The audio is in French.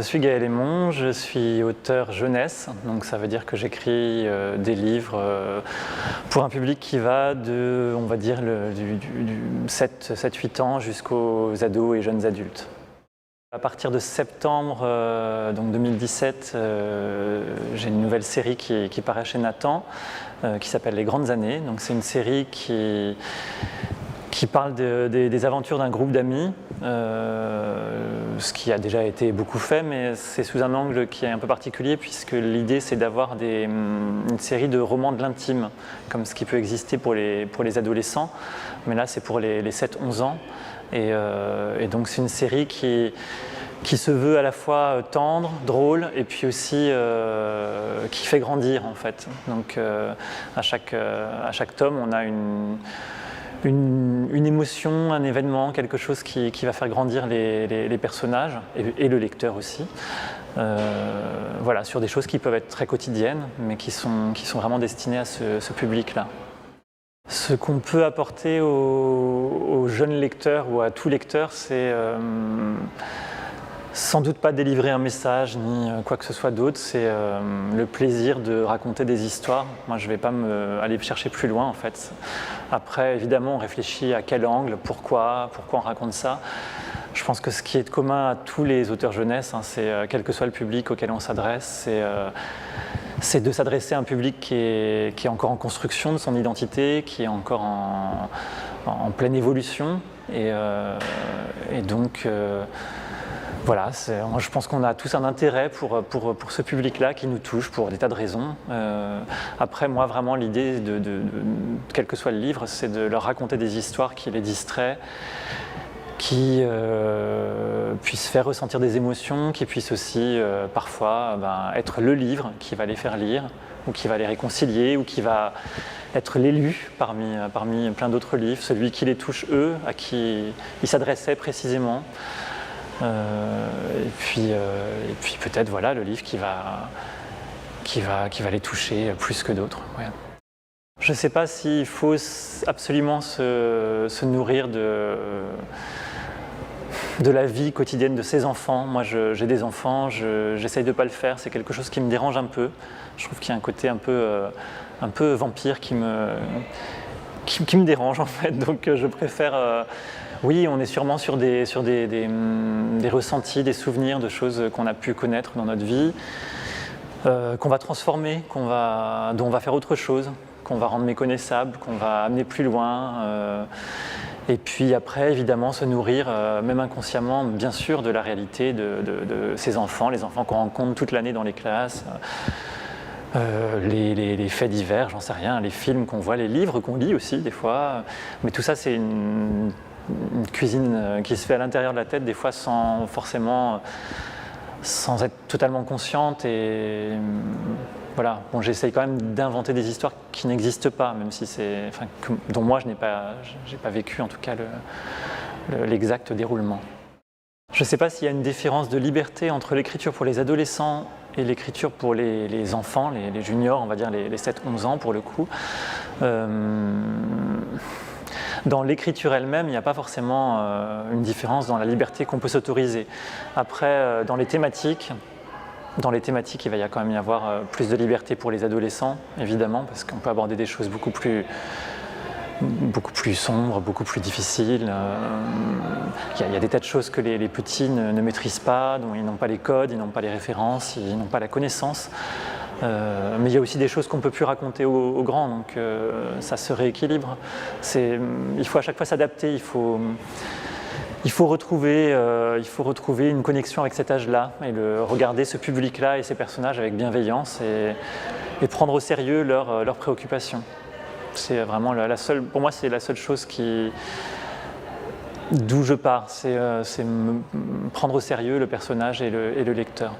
suis Gaël Aymon, je suis auteur jeunesse, donc ça veut dire que j'écris des livres pour un public qui va de, on va dire, du 7-8 ans jusqu'aux ados et jeunes adultes. À partir de septembre donc 2017, j'ai une nouvelle série qui paraît chez Nathan, qui s'appelle Les Grandes Années. Donc c'est une série qui parle des aventures d'un groupe d'amis, ce qui a déjà été beaucoup fait, mais c'est sous un angle qui est un peu particulier, puisque l'idée c'est d'avoir une série de romans de l'intime, comme ce qui peut exister pour les adolescents, mais là c'est pour les 7-11 ans. Et donc c'est une série qui se veut à la fois tendre, drôle, et puis aussi qui fait grandir en fait. Donc à chaque tome, on a une émotion, un événement, quelque chose qui va faire grandir les personnages et le lecteur aussi. Voilà, sur des choses qui peuvent être très quotidiennes, mais qui sont vraiment destinées à ce public-là. Ce qu'on peut apporter aux jeunes lecteurs ou à tout lecteur, c'est sans doute pas délivrer un message ni quoi que ce soit d'autre, c'est le plaisir de raconter des histoires. Moi je ne vais pas aller chercher plus loin en fait. Après évidemment on réfléchit à quel angle, pourquoi on raconte ça. Je pense que ce qui est commun à tous les auteurs jeunesse, c'est quel que soit le public auquel on s'adresse, c'est de s'adresser à un public qui est encore en construction de son identité, qui est encore en pleine évolution. Et donc, voilà, je pense qu'on a tous un intérêt pour ce public-là qui nous touche pour des tas de raisons. Après, moi, vraiment, l'idée, quel que soit le livre, c'est de leur raconter des histoires qui les distraient, qui puissent faire ressentir des émotions, qui puissent aussi parfois être le livre qui va les faire lire, ou qui va les réconcilier, ou qui va être l'élu parmi plein d'autres livres, celui qui les touche eux, à qui ils s'adressaient précisément. Et puis peut-être voilà, le livre qui va les toucher plus que d'autres. Ouais. Je ne sais pas s'il faut absolument se nourrir de la vie quotidienne de ses enfants. Moi j'ai des enfants, j'essaye de ne pas le faire, c'est quelque chose qui me dérange un peu. Je trouve qu'il y a un côté un peu vampire qui me dérange en fait, donc je préfère... Oui, on est sûrement sur des ressentis, des souvenirs de choses qu'on a pu connaître dans notre vie, qu'on va transformer, dont on va faire autre chose, qu'on va rendre méconnaissable, qu'on va amener plus loin. Et puis après, évidemment, se nourrir, même inconsciemment, bien sûr, de la réalité de ces enfants, les enfants qu'on rencontre toute l'année dans les classes. Les faits divers, j'en sais rien, les films qu'on voit, les livres qu'on lit aussi des fois. Mais tout ça, c'est une cuisine qui se fait à l'intérieur de la tête, des fois sans être totalement consciente. Et voilà, bon, j'essaye quand même d'inventer des histoires qui n'existent pas, même si dont moi je n'ai pas vécu en tout cas l'exact déroulement. Je ne sais pas s'il y a une différence de liberté entre l'écriture pour les adolescents et l'écriture pour les enfants, les juniors, on va dire les 7-11 ans pour le coup. Dans l'écriture elle-même, il n'y a pas forcément une différence dans la liberté qu'on peut s'autoriser. Après, dans les thématiques, il va quand même y avoir plus de liberté pour les adolescents, évidemment, parce qu'on peut aborder des choses beaucoup plus sombres, beaucoup plus difficiles. Il y a des tas de choses que les petits ne maîtrisent pas, dont ils n'ont pas les codes, ils n'ont pas les références, ils n'ont pas la connaissance. Mais il y a aussi des choses qu'on ne peut plus raconter aux grands, donc ça se rééquilibre. Il faut à chaque fois s'adapter, il faut retrouver une connexion avec cet âge-là et regarder ce public-là et ces personnages avec bienveillance et prendre au sérieux leurs préoccupations. C'est vraiment pour moi, c'est la seule chose d'où je pars, c'est prendre au sérieux le personnage et le lecteur.